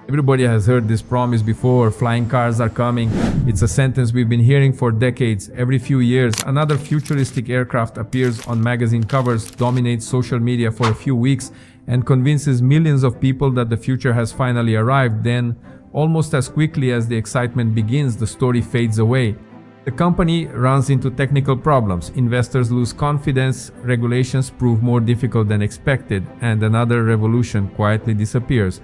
Everybody has heard this promise before: flying cars are coming. It's a sentence we've been hearing for decades. Every few years, another futuristic aircraft appears on magazine covers, dominates social media for a few weeks, and convinces millions of people that the future has finally arrived. Then, almost as quickly as the excitement begins, the story fades away. The company runs into technical problems, investors lose confidence, regulations prove more difficult than expected, and another revolution quietly disappears.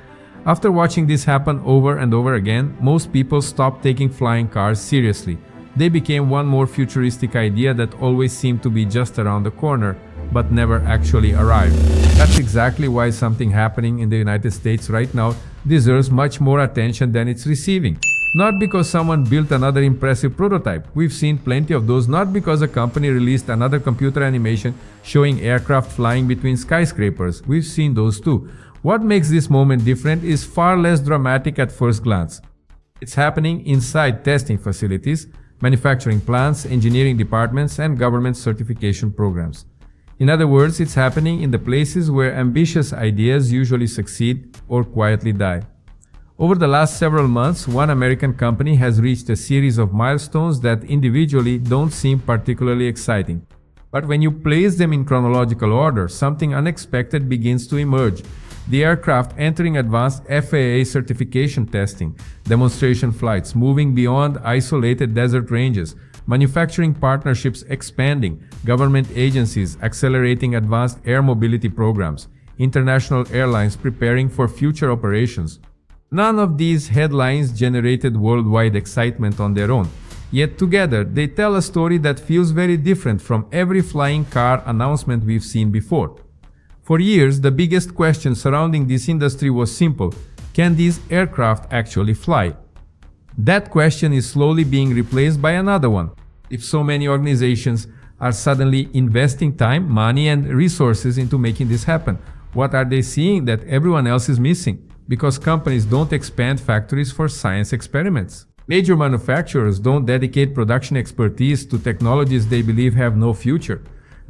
After watching this happen over and over again, most people stopped taking flying cars seriously. They became one more futuristic idea that always seemed to be just around the corner, but never actually arrived. That's exactly why something happening in the United States right now deserves much more attention than it's receiving. Not because someone built another impressive prototype. We've seen plenty of those. Not because a company released another computer animation showing aircraft flying between skyscrapers. We've seen those too. What makes this moment different is far less dramatic at first glance. It's happening inside testing facilities, manufacturing plants, engineering departments, and government certification programs. In other words, it's happening in the places where ambitious ideas usually succeed or quietly die. Over the last several months, one American company has reached a series of milestones that individually don't seem particularly exciting. But when you place them in chronological order, something unexpected begins to emerge. The aircraft entering advanced FAA certification testing, demonstration flights moving beyond isolated desert ranges, manufacturing partnerships expanding, government agencies accelerating advanced air mobility programs, international airlines preparing for future operations. None of these headlines generated worldwide excitement on their own. Yet together, they tell a story that feels very different from every flying car announcement we've seen before. For years, the biggest question surrounding this industry was simple: can these aircraft actually fly? That question is slowly being replaced by another one. If so many organizations are suddenly investing time, money, and resources into making this happen, what are they seeing that everyone else is missing? Because companies don't expand factories for science experiments. Major manufacturers don't dedicate production expertise to technologies they believe have no future.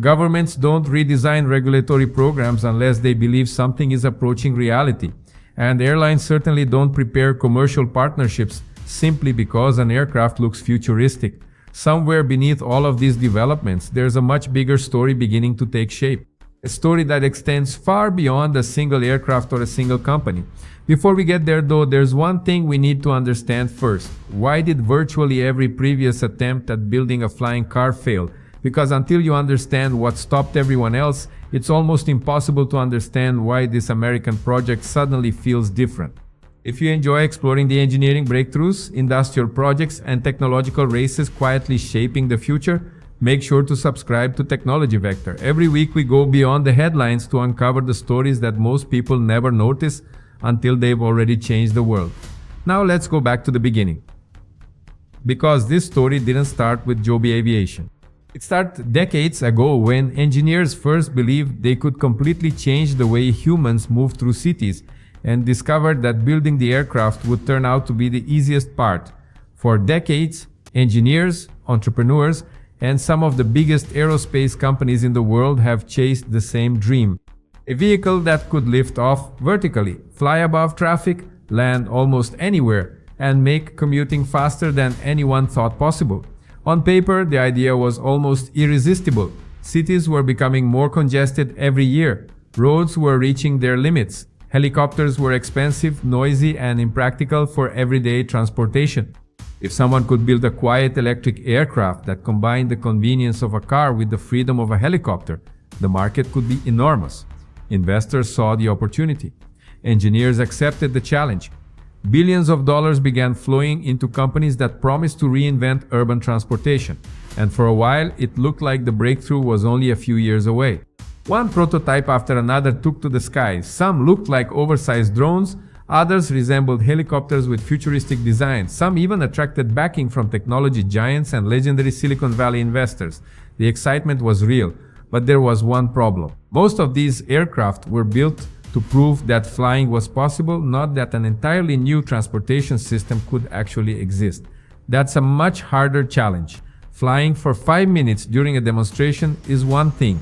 Governments don't redesign regulatory programs unless they believe something is approaching reality. And airlines certainly don't prepare commercial partnerships simply because an aircraft looks futuristic. Somewhere beneath all of these developments, there's a much bigger story beginning to take shape. A story that extends far beyond a single aircraft or a single company. Before we get there though, there's one thing we need to understand first. Why did virtually every previous attempt at building a flying car fail? Because until you understand what stopped everyone else, it's almost impossible to understand why this American project suddenly feels different. If you enjoy exploring the engineering breakthroughs, industrial projects, and technological races quietly shaping the future, make sure to subscribe to Technology Vector. Every week we go beyond the headlines to uncover the stories that most people never notice until they've already changed the world. Now let's go back to the beginning. Because this story didn't start with Joby Aviation. It started decades ago when engineers first believed they could completely change the way humans move through cities and discovered that building the aircraft would turn out to be the easiest part. For decades, engineers, entrepreneurs, and some of the biggest aerospace companies in the world have chased the same dream. A vehicle that could lift off vertically, fly above traffic, land almost anywhere, and make commuting faster than anyone thought possible. On paper, the idea was almost irresistible. Cities were becoming more congested every year. Roads were reaching their limits. Helicopters were expensive, noisy, and impractical for everyday transportation. If someone could build a quiet electric aircraft that combined the convenience of a car with the freedom of a helicopter, the market could be enormous. Investors saw the opportunity. Engineers accepted the challenge. Billions of dollars began flowing into companies that promised to reinvent urban transportation. And for a while, it looked like the breakthrough was only a few years away. One prototype after another took to the skies. Some looked like oversized drones. Others resembled helicopters with futuristic designs. Some even attracted backing from technology giants and legendary Silicon Valley investors. The excitement was real, but there was one problem. Most of these aircraft were built to prove that flying was possible, not that an entirely new transportation system could actually exist. That's a much harder challenge. Flying for 5 minutes during a demonstration is one thing.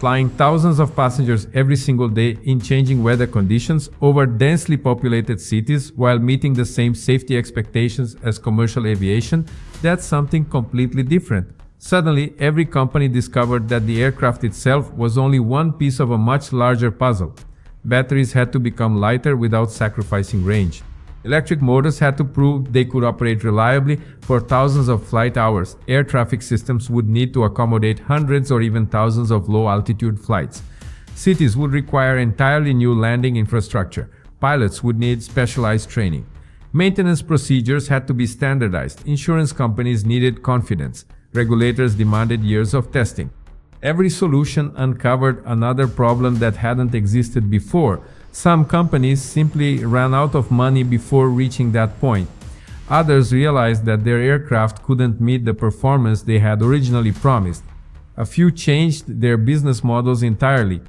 flying thousands of passengers every single day in changing weather conditions over densely populated cities while meeting the same safety expectations as commercial aviation, that's something completely different. Suddenly, every company discovered that the aircraft itself was only one piece of a much larger puzzle. Batteries had to become lighter without sacrificing range. Electric motors had to prove they could operate reliably for thousands of flight hours. Air traffic systems would need to accommodate hundreds or even thousands of low-altitude flights. Cities would require entirely new landing infrastructure. Pilots would need specialized training. Maintenance procedures had to be standardized. Insurance companies needed confidence. Regulators demanded years of testing. Every solution uncovered another problem that hadn't existed before. Some companies simply ran out of money before reaching that point. Others realized that their aircraft couldn't meet the performance they had originally promised. A few changed their business models entirely.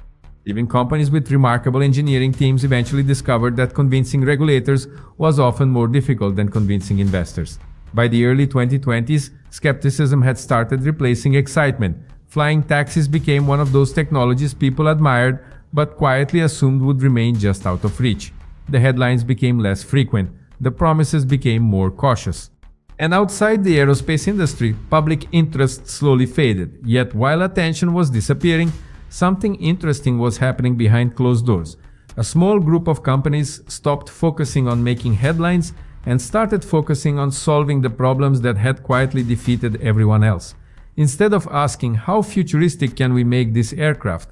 Even companies with remarkable engineering teams eventually discovered that convincing regulators was often more difficult than convincing investors. By the early 2020s, skepticism had started replacing excitement. Flying taxis became one of those technologies people admired but quietly assumed would remain just out of reach. The headlines became less frequent. The promises became more cautious. And outside the aerospace industry, public interest slowly faded. Yet while attention was disappearing, something interesting was happening behind closed doors. A small group of companies stopped focusing on making headlines and started focusing on solving the problems that had quietly defeated everyone else. Instead of asking, how futuristic can we make this aircraft?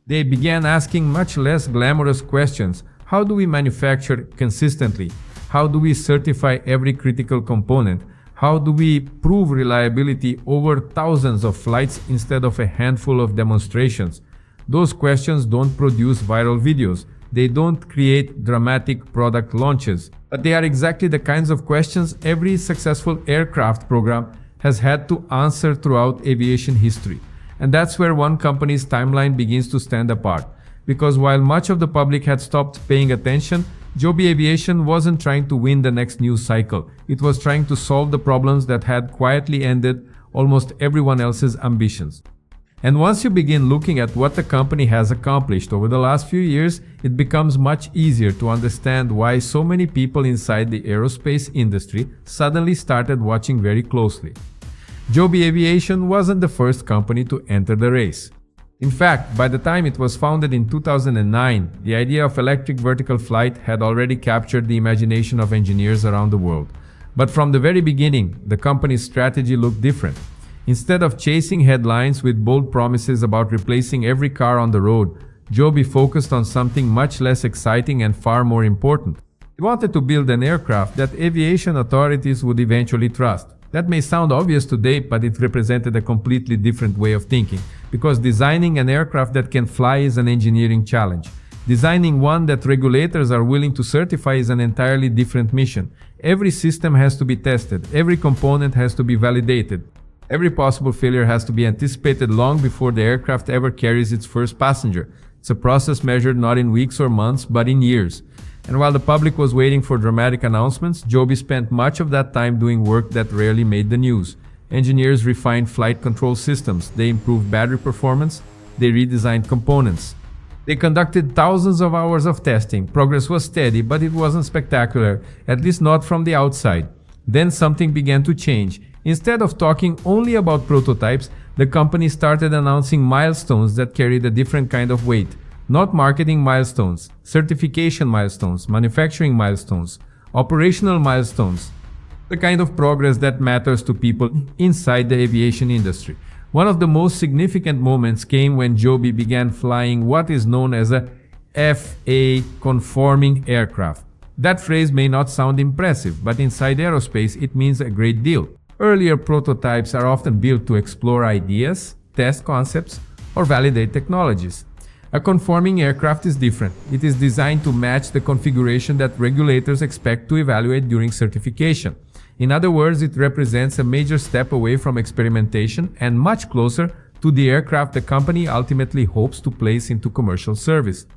They began asking much less glamorous questions. How do we manufacture consistently? How do we certify every critical component? How do we prove reliability over thousands of flights instead of a handful of demonstrations? Those questions don't produce viral videos. They don't create dramatic product launches. But they are exactly the kinds of questions every successful aircraft program has had to answer throughout aviation history. And that's where one company's timeline begins to stand apart. Because while much of the public had stopped paying attention, Joby Aviation wasn't trying to win the next news cycle. It was trying to solve the problems that had quietly ended almost everyone else's ambitions. And once you begin looking at what the company has accomplished over the last few years, it becomes much easier to understand why so many people inside the aerospace industry suddenly started watching very closely. Joby Aviation wasn't the first company to enter the race. In fact, by the time it was founded in 2009, the idea of electric vertical flight had already captured the imagination of engineers around the world. But from the very beginning, the company's strategy looked different. Instead of chasing headlines with bold promises about replacing every car on the road, Joby focused on something much less exciting and far more important. It wanted to build an aircraft that aviation authorities would eventually trust. That may sound obvious today, but it represented a completely different way of thinking, because designing an aircraft that can fly is an engineering challenge. Designing one that regulators are willing to certify is an entirely different mission. Every system has to be tested, every component has to be validated. Every possible failure has to be anticipated long before the aircraft ever carries its first passenger. It's a process measured not in weeks or months, but in years. And while the public was waiting for dramatic announcements, Joby spent much of that time doing work that rarely made the news. Engineers refined flight control systems, they improved battery performance, they redesigned components. They conducted thousands of hours of testing. Progress was steady, but it wasn't spectacular, at least not from the outside. Then something began to change. Instead of talking only about prototypes, the company started announcing milestones that carried a different kind of weight. Not marketing milestones, certification milestones, manufacturing milestones, operational milestones. The kind of progress that matters to people inside the aviation industry. One of the most significant moments came when Joby began flying what is known as a FAA-conforming aircraft. That phrase may not sound impressive, but inside aerospace it means a great deal. Earlier prototypes are often built to explore ideas, test concepts, or validate technologies. A conforming aircraft is different. It is designed to match the configuration that regulators expect to evaluate during certification. In other words, it represents a major step away from experimentation and much closer to the aircraft the company ultimately hopes to place into commercial service.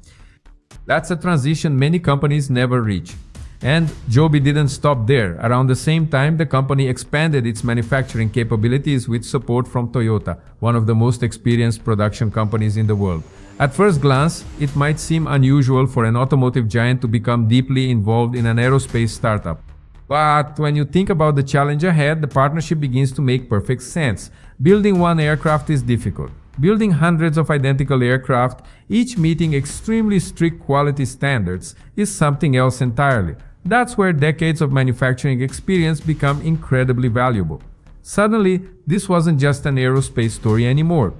That's a transition many companies never reach. And Joby didn't stop there. Around the same time, the company expanded its manufacturing capabilities with support from Toyota, one of the most experienced production companies in the world. At first glance, it might seem unusual for an automotive giant to become deeply involved in an aerospace startup. But when you think about the challenge ahead, the partnership begins to make perfect sense. Building one aircraft is difficult. Building hundreds of identical aircraft, each meeting extremely strict quality standards, is something else entirely. That's where decades of manufacturing experience become incredibly valuable. Suddenly, this wasn't just an aerospace story anymore.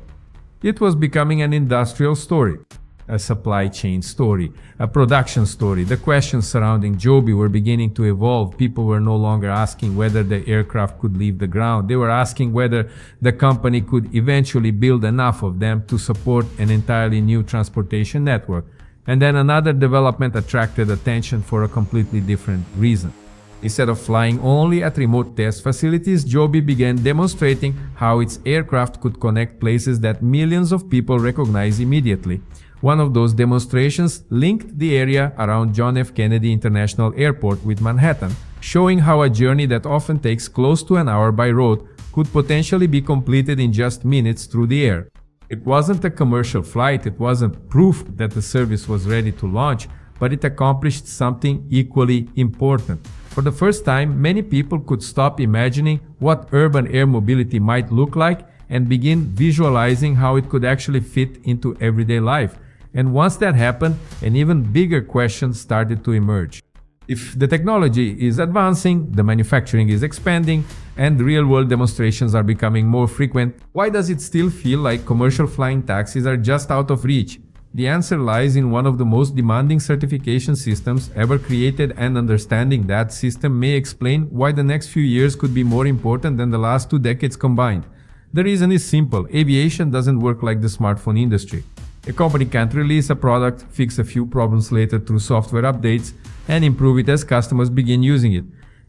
It was becoming an industrial story, a supply chain story, a production story. The questions surrounding Joby were beginning to evolve. People were no longer asking whether the aircraft could leave the ground. They were asking whether the company could eventually build enough of them to support an entirely new transportation network. And then another development attracted attention for a completely different reason. Instead of flying only at remote test facilities, Joby began demonstrating how its aircraft could connect places that millions of people recognize immediately. One of those demonstrations linked the area around John F. Kennedy International Airport with Manhattan, showing how a journey that often takes close to an hour by road could potentially be completed in just minutes through the air. It wasn't a commercial flight, it wasn't proof that the service was ready to launch, but it accomplished something equally important. For the first time, many people could stop imagining what urban air mobility might look like and begin visualizing how it could actually fit into everyday life. And once that happened, an even bigger question started to emerge. If the technology is advancing, the manufacturing is expanding, and real-world demonstrations are becoming more frequent, why does it still feel like commercial flying taxis are just out of reach? The answer lies in one of the most demanding certification systems ever created, and understanding that system may explain why the next few years could be more important than the last 2 decades combined. The reason is simple: aviation doesn't work like the smartphone industry. A company can't release a product, fix a few problems later through software updates, and improve it as customers begin using it.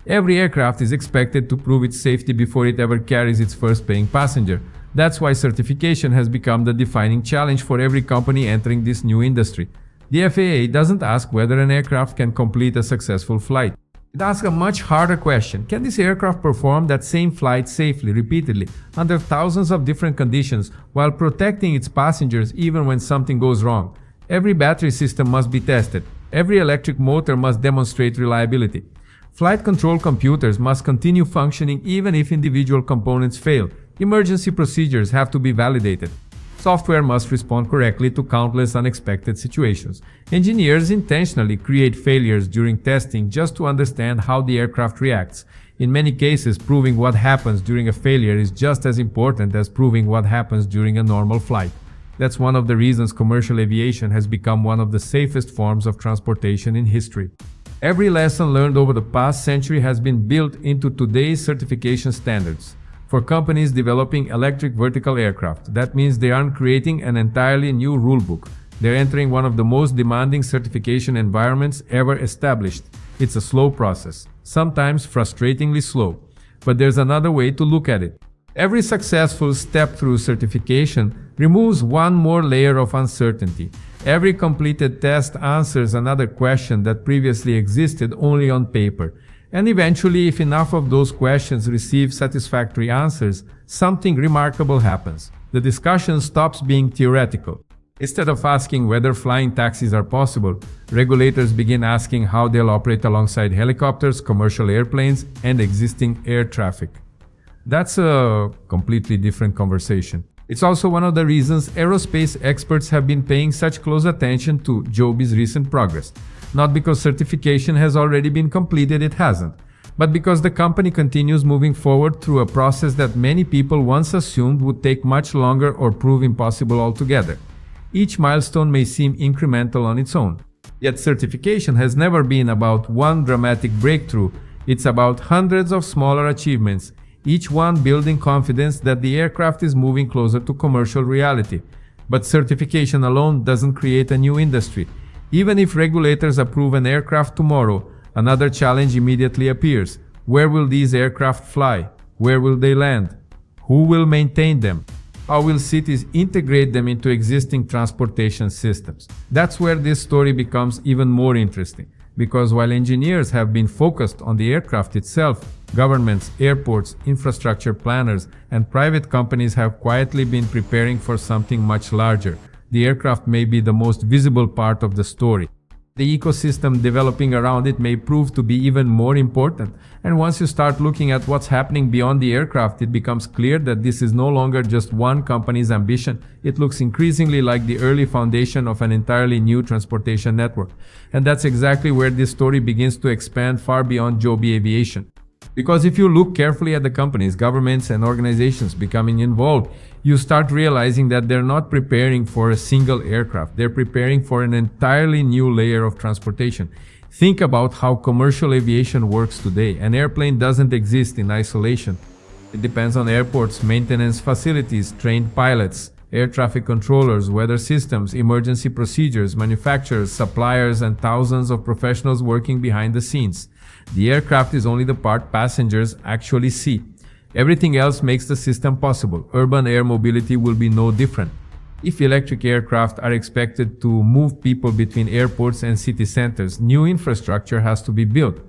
Every aircraft is expected to prove its safety before it ever carries its first paying passenger. That's why certification has become the defining challenge for every company entering this new industry. The FAA doesn't ask whether an aircraft can complete a successful flight. It asks a much harder question: can this aircraft perform that same flight safely, repeatedly, under thousands of different conditions, while protecting its passengers even when something goes wrong? Every battery system must be tested. Every electric motor must demonstrate reliability. Flight control computers must continue functioning even if individual components fail. Emergency procedures have to be validated. Software must respond correctly to countless unexpected situations. Engineers intentionally create failures during testing just to understand how the aircraft reacts. In many cases, proving what happens during a failure is just as important as proving what happens during a normal flight. That's one of the reasons commercial aviation has become one of the safest forms of transportation in history. Every lesson learned over the past century has been built into today's certification standards. For companies developing electric vertical aircraft, that means they aren't creating an entirely new rulebook. They're entering one of the most demanding certification environments ever established. It's a slow process, sometimes frustratingly slow. But there's another way to look at it. Every successful step through certification removes one more layer of uncertainty. Every completed test answers another question that previously existed only on paper. And eventually, if enough of those questions receive satisfactory answers, something remarkable happens. The discussion stops being theoretical. Instead of asking whether flying taxis are possible, regulators begin asking how they'll operate alongside helicopters, commercial airplanes, and existing air traffic. That's a completely different conversation. It's also one of the reasons aerospace experts have been paying such close attention to Joby's recent progress. Not because certification has already been completed, it hasn't, but because the company continues moving forward through a process that many people once assumed would take much longer or prove impossible altogether. Each milestone may seem incremental on its own, yet certification has never been about one dramatic breakthrough. It's about hundreds of smaller achievements, each one building confidence that the aircraft is moving closer to commercial reality. But certification alone doesn't create a new industry. Even if regulators approve an aircraft tomorrow, another challenge immediately appears. Where will these aircraft fly? Where will they land? Who will maintain them? How will cities integrate them into existing transportation systems? That's where this story becomes even more interesting. Because while engineers have been focused on the aircraft itself, governments, airports, infrastructure planners, and private companies have quietly been preparing for something much larger. The aircraft may be the most visible part of the story. The ecosystem developing around it may prove to be even more important. And once you start looking at what's happening beyond the aircraft, it becomes clear that this is no longer just one company's ambition. It looks increasingly like the early foundation of an entirely new transportation network. And that's exactly where this story begins to expand far beyond Joby Aviation. Because if you look carefully at the companies, governments, and organizations becoming involved, you start realizing that they're not preparing for a single aircraft. They're preparing for an entirely new layer of transportation. Think about how commercial aviation works today. An airplane doesn't exist in isolation. It depends on airports, maintenance facilities, trained pilots, air traffic controllers, weather systems, emergency procedures, manufacturers, suppliers, and thousands of professionals working behind the scenes. The aircraft is only the part passengers actually see. Everything else makes the system possible. Urban air mobility will be no different. If electric aircraft are expected to move people between airports and city centers, new infrastructure has to be built.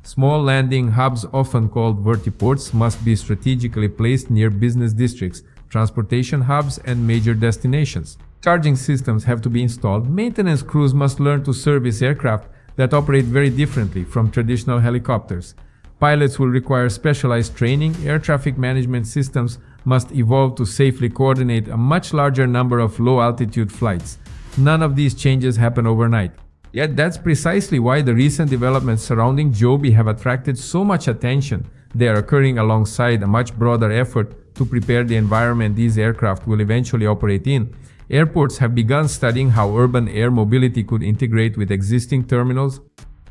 Small landing hubs, often called vertiports, must be strategically placed near business districts, transportation hubs, and major destinations. Charging systems have to be installed. Maintenance crews must learn to service aircraft that operate very differently from traditional helicopters. Pilots will require specialized training. Air traffic management systems must evolve to safely coordinate a much larger number of low-altitude flights. None of these changes happen overnight. Yet that's precisely why the recent developments surrounding Joby have attracted so much attention. They are occurring alongside a much broader effort to prepare the environment these aircraft will eventually operate in. Airports have begun studying how urban air mobility could integrate with existing terminals.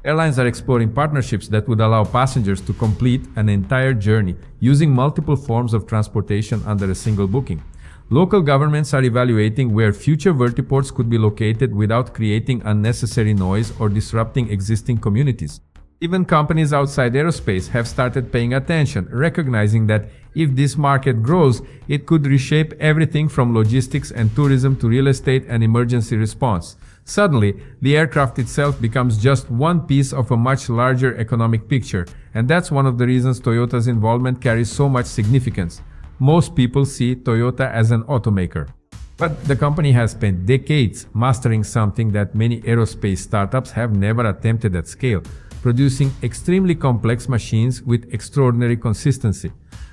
Airlines are exploring partnerships that would allow passengers to complete an entire journey using multiple forms of transportation under a single booking. Local governments are evaluating where future vertiports could be located without creating unnecessary noise or disrupting existing communities. Even companies outside aerospace have started paying attention, recognizing that if this market grows, it could reshape everything from logistics and tourism to real estate and emergency response. Suddenly, the aircraft itself becomes just one piece of a much larger economic picture, and that's one of the reasons Toyota's involvement carries so much significance. Most people see Toyota as an automaker. But the company has spent decades mastering something that many aerospace startups have never attempted at scale, producing extremely complex machines with extraordinary consistency.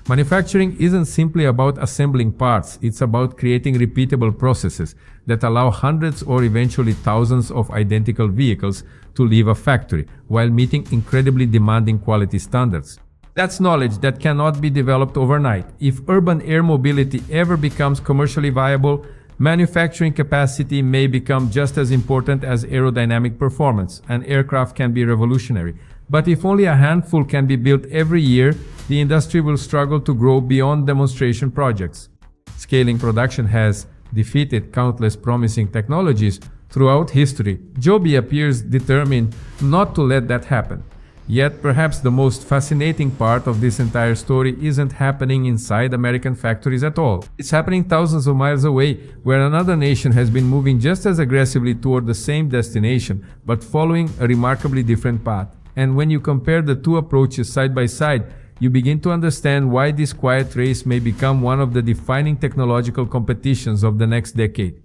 Manufacturing isn't simply about assembling parts, it's about creating repeatable processes that allow hundreds or eventually thousands of identical vehicles to leave a factory while meeting incredibly demanding quality standards. That's knowledge that cannot be developed overnight. If urban air mobility ever becomes commercially viable, manufacturing capacity may become just as important as aerodynamic performance. An aircraft can be revolutionary, but if only a handful can be built every year, the industry will struggle to grow beyond demonstration projects. Scaling production has defeated countless promising technologies throughout history. Joby appears determined not to let that happen. Yet perhaps the most fascinating part of this entire story isn't happening inside American factories at all. It's happening thousands of miles away, where another nation has been moving just as aggressively toward the same destination, but following a remarkably different path. And when you compare the two approaches side by side, you begin to understand why this quiet race may become one of the defining technological competitions of the next decade.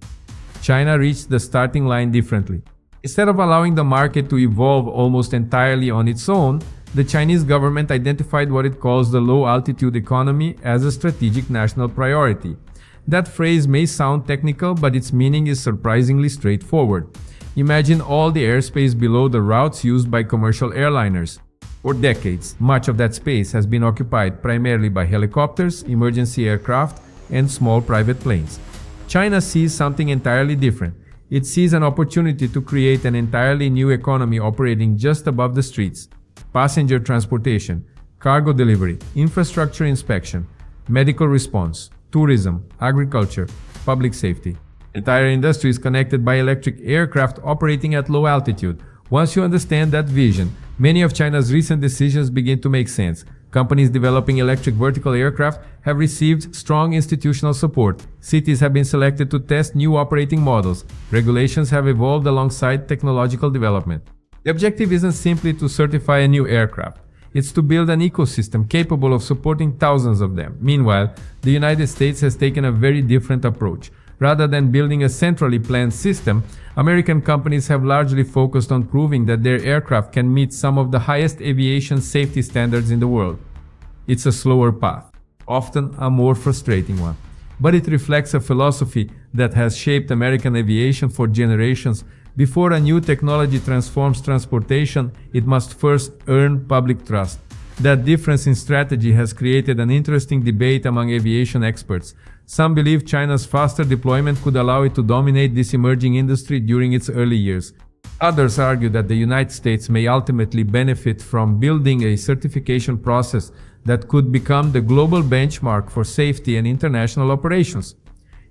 China reached the starting line differently. Instead of allowing the market to evolve almost entirely on its own, the Chinese government identified what it calls the low-altitude economy as a strategic national priority. That phrase may sound technical, but its meaning is surprisingly straightforward. Imagine all the airspace below the routes used by commercial airliners. For decades, much of that space has been occupied primarily by helicopters, emergency aircraft, and small private planes. China sees something entirely different. It sees an opportunity to create an entirely new economy operating just above the streets. Passenger transportation, cargo delivery, infrastructure inspection, medical response, tourism, agriculture, public safety. Entire industries connected by electric aircraft operating at low altitude. Once you understand that vision, many of China's recent decisions begin to make sense. Companies developing electric vertical aircraft have received strong institutional support. Cities have been selected to test new operating models. Regulations have evolved alongside technological development. The objective isn't simply to certify a new aircraft. It's to build an ecosystem capable of supporting thousands of them. Meanwhile, the United States has taken a very different approach. Rather than building a centrally planned system, American companies have largely focused on proving that their aircraft can meet some of the highest aviation safety standards in the world. It's a slower path, often a more frustrating one. But it reflects a philosophy that has shaped American aviation for generations. Before a new technology transforms transportation, it must first earn public trust. That difference in strategy has created an interesting debate among aviation experts. Some believe China's faster deployment could allow it to dominate this emerging industry during its early years. Others argue that the United States may ultimately benefit from building a certification process that could become the global benchmark for safety and international operations.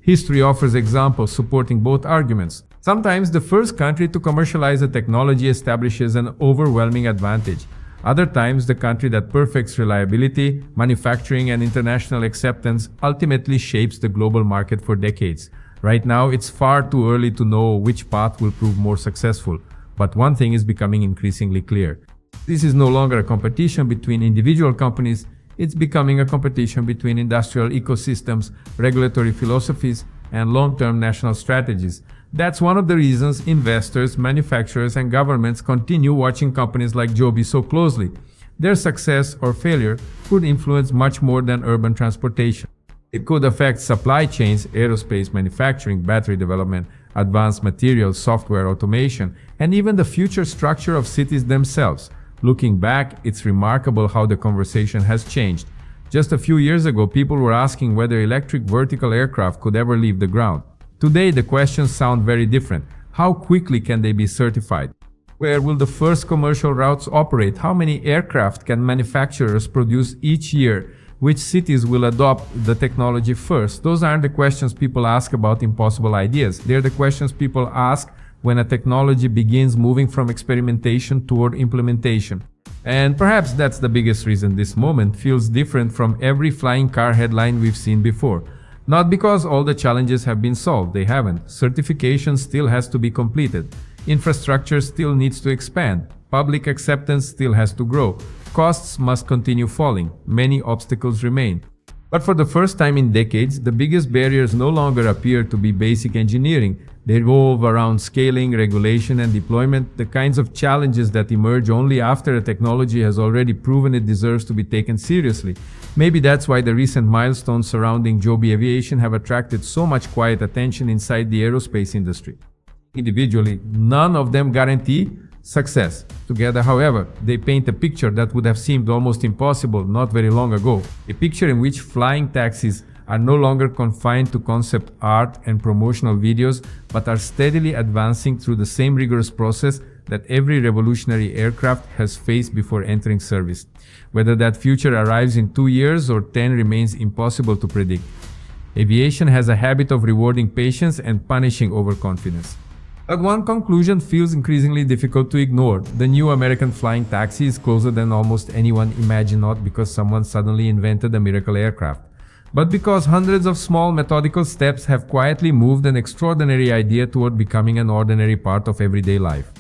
History offers examples supporting both arguments. Sometimes the first country to commercialize a technology establishes an overwhelming advantage. Other times, the country that perfects reliability, manufacturing, and international acceptance ultimately shapes the global market for decades. Right now, it's far too early to know which path will prove more successful. But one thing is becoming increasingly clear. This is no longer a competition between individual companies, it's becoming a competition between industrial ecosystems, regulatory philosophies, and long-term national strategies. That's one of the reasons investors, manufacturers, and governments continue watching companies like Joby so closely. Their success or failure could influence much more than urban transportation. It could affect supply chains, aerospace manufacturing, battery development, advanced materials, software automation, and even the future structure of cities themselves. Looking back, it's remarkable how the conversation has changed. Just a few years ago, people were asking whether electric vertical aircraft could ever leave the ground. Today, the questions sound very different. How quickly can they be certified? Where will the first commercial routes operate? How many aircraft can manufacturers produce each year? Which cities will adopt the technology first? Those aren't the questions people ask about impossible ideas. They're the questions people ask when a technology begins moving from experimentation toward implementation. And perhaps that's the biggest reason this moment feels different from every flying car headline we've seen before. Not because all the challenges have been solved, they haven't. Certification still has to be completed. Infrastructure still needs to expand. Public acceptance still has to grow. Costs must continue falling. Many obstacles remain. But for the first time in decades, the biggest barriers no longer appear to be basic engineering. They revolve around scaling, regulation, and deployment, the kinds of challenges that emerge only after a technology has already proven it deserves to be taken seriously. Maybe that's why the recent milestones surrounding Joby Aviation have attracted so much quiet attention inside the aerospace industry. Individually, none of them guarantee success. Together, however, they paint a picture that would have seemed almost impossible not very long ago. A picture in which flying taxis are no longer confined to concept art and promotional videos, but are steadily advancing through the same rigorous process that every revolutionary aircraft has faced before entering service. Whether that future arrives in 2 years or 10 remains impossible to predict. Aviation has a habit of rewarding patience and punishing overconfidence. But one conclusion feels increasingly difficult to ignore. The new American flying taxi is closer than almost anyone imagined, not because someone suddenly invented a miracle aircraft, but because hundreds of small methodical steps have quietly moved an extraordinary idea toward becoming an ordinary part of everyday life.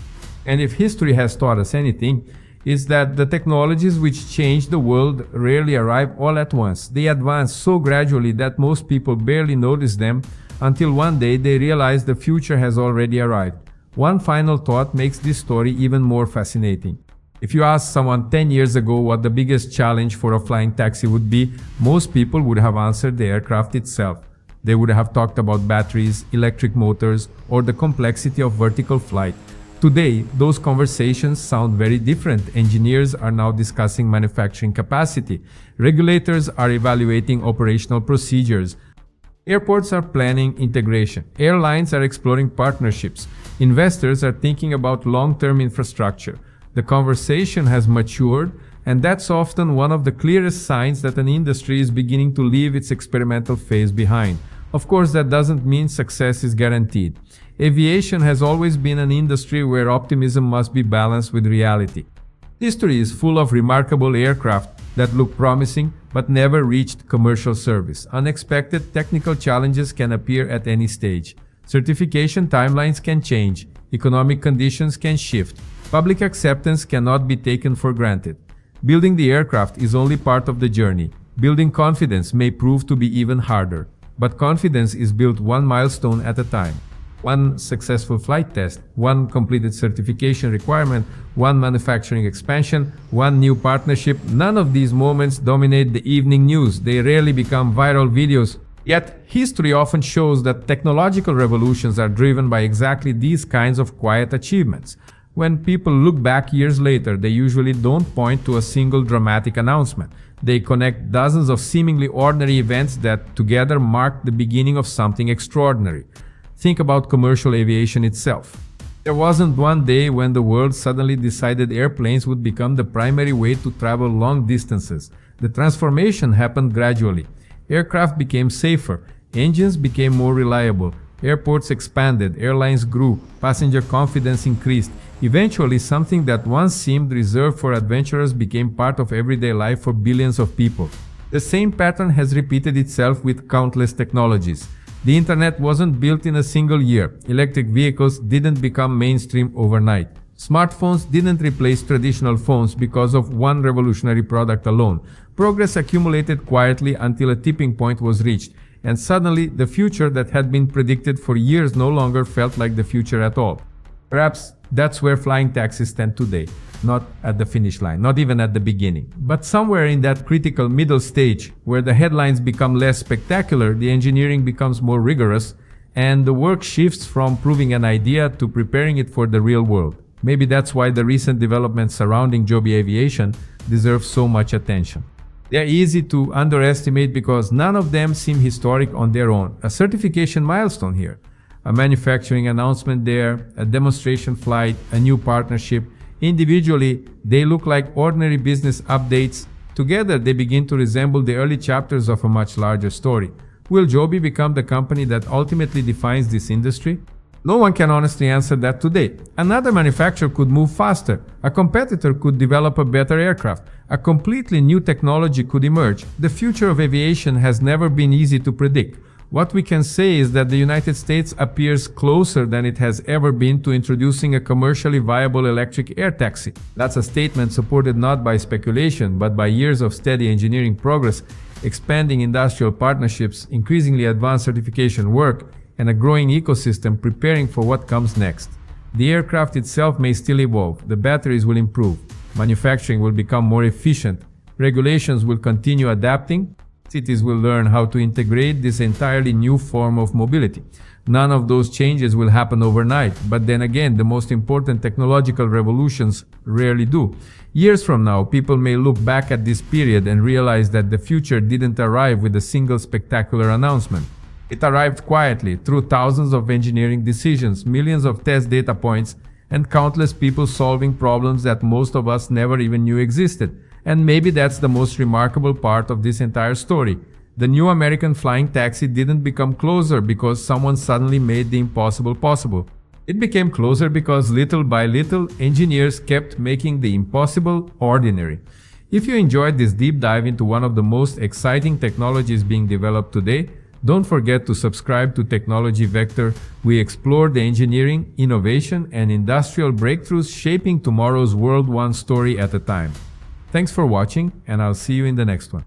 And if history has taught us anything, it's that the technologies which change the world rarely arrive all at once. They advance so gradually that most people barely notice them until one day they realize the future has already arrived. One final thought makes this story even more fascinating. If you asked someone 10 years ago what the biggest challenge for a flying taxi would be, most people would have answered the aircraft itself. They would have talked about batteries, electric motors, or the complexity of vertical flight. Today, those conversations sound very different. Engineers are now discussing manufacturing capacity. Regulators are evaluating operational procedures. Airports are planning integration. Airlines are exploring partnerships. Investors are thinking about long-term infrastructure. The conversation has matured, and that's often one of the clearest signs that an industry is beginning to leave its experimental phase behind. Of course, that doesn't mean success is guaranteed. Aviation has always been an industry where optimism must be balanced with reality. History is full of remarkable aircraft that look promising but never reached commercial service. Unexpected technical challenges can appear at any stage. Certification timelines can change. Economic conditions can shift. Public acceptance cannot be taken for granted. Building the aircraft is only part of the journey. Building confidence may prove to be even harder. But confidence is built one milestone at a time. One successful flight test, one completed certification requirement, one manufacturing expansion, one new partnership. None of these moments dominate the evening news. They rarely become viral videos. Yet, history often shows that technological revolutions are driven by exactly these kinds of quiet achievements. When people look back years later, they usually don't point to a single dramatic announcement. They connect dozens of seemingly ordinary events that together mark the beginning of something extraordinary. Think about commercial aviation itself. There wasn't one day when the world suddenly decided airplanes would become the primary way to travel long distances. The transformation happened gradually. Aircraft became safer, engines became more reliable, airports expanded, airlines grew, passenger confidence increased. Eventually, something that once seemed reserved for adventurers became part of everyday life for billions of people. The same pattern has repeated itself with countless technologies. The internet wasn't built in a single year. Electric vehicles didn't become mainstream overnight. Smartphones didn't replace traditional phones because of one revolutionary product alone. Progress accumulated quietly until a tipping point was reached, and suddenly the future that had been predicted for years no longer felt like the future at all. Perhaps that's where flying taxis stand today. Not at the finish line, not even at the beginning, but somewhere in that critical middle stage where the headlines become less spectacular, the engineering becomes more rigorous, and the work shifts from proving an idea to preparing it for the real world. Maybe that's why the recent developments surrounding Joby Aviation deserve so much attention. They are easy to underestimate because none of them seem historic on their own. A certification milestone here, a manufacturing announcement there, a demonstration flight, a new partnership. Individually, they look like ordinary business updates. Together, they begin to resemble the early chapters of a much larger story. Will Joby become the company that ultimately defines this industry? No one can honestly answer that today. Another manufacturer could move faster. A competitor could develop a better aircraft. A completely new technology could emerge. The future of aviation has never been easy to predict. What we can say is that the United States appears closer than it has ever been to introducing a commercially viable electric air taxi. That's a statement supported not by speculation, but by years of steady engineering progress, expanding industrial partnerships, increasingly advanced certification work, and a growing ecosystem preparing for what comes next. The aircraft itself may still evolve, the batteries will improve, manufacturing will become more efficient, regulations will continue adapting, cities will learn how to integrate this entirely new form of mobility. None of those changes will happen overnight, but then again, the most important technological revolutions rarely do. Years from now, people may look back at this period and realize that the future didn't arrive with a single spectacular announcement. It arrived quietly, through thousands of engineering decisions, millions of test data points, and countless people solving problems that most of us never even knew existed. And maybe that's the most remarkable part of this entire story. The new American flying taxi didn't become closer because someone suddenly made the impossible possible. It became closer because little by little, engineers kept making the impossible ordinary. If you enjoyed this deep dive into one of the most exciting technologies being developed today, don't forget to subscribe to Technology Vector. We explore the engineering, innovation, and industrial breakthroughs shaping tomorrow's world one story at a time. Thanks for watching, and I'll see you in the next one.